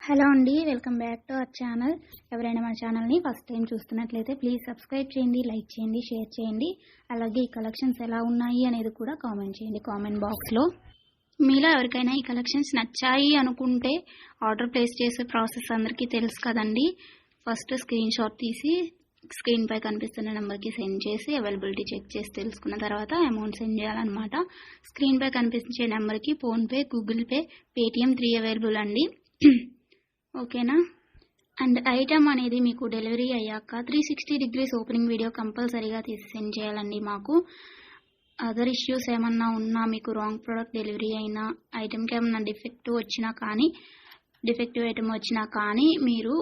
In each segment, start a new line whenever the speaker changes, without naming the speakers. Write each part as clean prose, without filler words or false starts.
Hello అండి, welcome back to our channel. ఎవరైనా మన ఛానల్ని ఫస్ట్ టైం చూస్తున్నట్లయితే ప్లీజ్ సబ్స్క్రైబ్ చేయండి, లైక్ చేయండి, షేర్ చేయండి. అలాగే ఈ కలెక్షన్స్ ఎలా ఉన్నాయి అనేది కూడా కామెంట్ చేయండి కామెంట్ బాక్స్లో. మీలో ఎవరికైనా ఈ కలెక్షన్స్ నచ్చాయి అనుకుంటే ఆర్డర్ ప్లేస్ చేసే ప్రాసెస్ అందరికీ తెలుసు కదండి. ఫస్ట్ స్క్రీన్ షాట్ తీసి స్క్రీన్ పై కనిపిస్తున్న నెంబర్కి సెండ్ చేసి అవైలబిలిటీ చెక్ చేసి తెలుసుకున్న తర్వాత అమౌంట్ సెండ్ చేయాలన్నమాట. స్క్రీన్ పై కనిపించే నెంబర్కి PhonePe, Google pay, Paytm 3 available అండి. ఓకేనా. అండ్ ఐటమ్ అనేది మీకు డెలివరీ అయ్యాక 360 degrees ఓపెనింగ్ వీడియో కంపల్సరీగా తీసి సెండ్ చేయాలండి. మాకు అదర్ ఇష్యూస్ ఏమన్నా ఉన్నా, మీకు రాంగ్ ప్రోడక్ట్ డెలివరీ అయినా, ఐటమ్కి ఏమన్నా డిఫెక్టివ్ ఐటమ్ వచ్చినా కానీ మీరు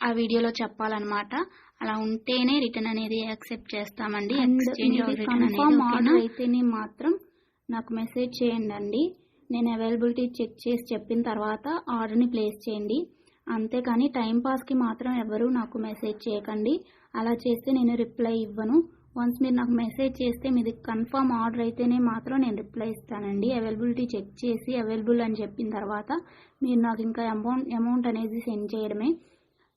ఆ వీడియోలో చెప్పాలన్నమాట. అలా ఉంటేనే రిటర్న్ అనేది యాక్సెప్ట్ చేస్తామండి. ఎక్స్చేంజ్ ఆర్డర్ అయితేనే మాత్రం నాకు మెసేజ్ చేయండి. నేను అవైలబిలిటీ చెక్ చేసి చెప్పిన తర్వాత ఆర్డర్ని ప్లేస్ చేయండి. అంతేకాని టైంపాస్కి మాత్రం ఎవరు నాకు మెసేజ్ చేయకండి. అలా చేస్తే నేను రిప్లై ఇవ్వను. వన్స్ మీరు నాకు మెసేజ్ చేస్తే మీది కన్ఫర్మ్ ఆర్డర్ అయితేనే మాత్రం నేను రిప్లై ఇస్తానండి. అవైలబిలిటీ చెక్ చేసి అవైలబుల్ అని చెప్పిన తర్వాత మీరు నాకు ఇంకా అమౌంట్ అనేది సెండ్ చేయడమే.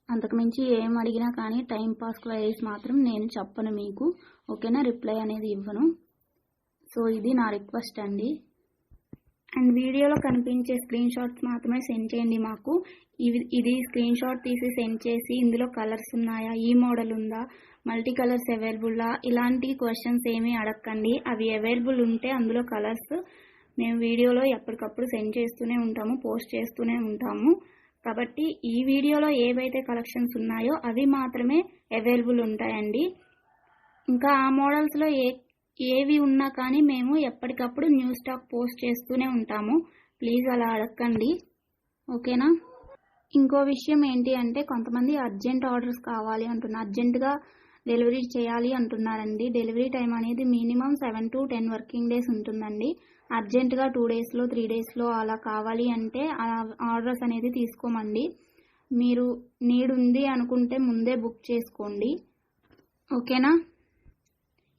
అంతకుమించి ఏం అడిగినా కానీ టైంపాస్ క్వైరీస్ మాత్రం నేను చెప్పను మీకు. ఓకేనా, రిప్లై అనేది ఇవ్వను. సో ఇది నా రిక్వెస్ట్ అండి. అండ్ వీడియోలో కనిపించే స్క్రీన్ షాట్స్ మాత్రమే సెండ్ చేయండి మాకు. ఇది స్క్రీన్ షాట్ తీసి సెండ్ చేసి ఇందులో కలర్స్ ఉన్నాయా, ఈ మోడల్ ఉందా, మల్టీ కలర్స్ అవైలబుల్లా, ఇలాంటి క్వశ్చన్స్ ఏమీ అడగండి. అవి అవైలబుల్ ఉంటే అందులో కలర్స్ మేము వీడియోలో ఎప్పటికప్పుడు సెండ్ చేస్తూనే ఉంటాము, పోస్ట్ చేస్తూనే ఉంటాము. కాబట్టి ఈ వీడియోలో ఏవైతే కలెక్షన్స్ ఉన్నాయో అవి మాత్రమే అవైలబుల్ ఉంటాయండి. ఇంకా ఆ మోడల్స్లో ఏవి ఉన్నా కానీ మేము ఎప్పటికప్పుడు న్యూ స్టాక్ పోస్ట్ చేస్తూనే ఉంటాము. ప్లీజ్ అలా అడగండి. ఓకేనా. ఇంకో విషయం ఏంటి అంటే, కొంతమంది అర్జెంట్ ఆర్డర్స్ కావాలి అంటున్నారు, అర్జెంటుగా డెలివరీ చేయాలి అంటున్నారండి. డెలివరీ టైం అనేది మినిమం 7 to 10 వర్కింగ్ డేస్ ఉంటుందండి. అర్జెంటుగా 2 daysలో 3 daysలో అలా కావాలి అంటే ఆర్డర్స్ అనేది తీసుకోమండి. మీరు నీడ్ ఉంది అనుకుంటే ముందే బుక్ చేసుకోండి. ఓకేనా.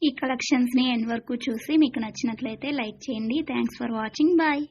ఈ కలెక్షన్స్ని ఎండ్ వరకు చూసి మీకు నచ్చినట్లయితే లైక్ చేయండి. Thanks for watching. బాయ్.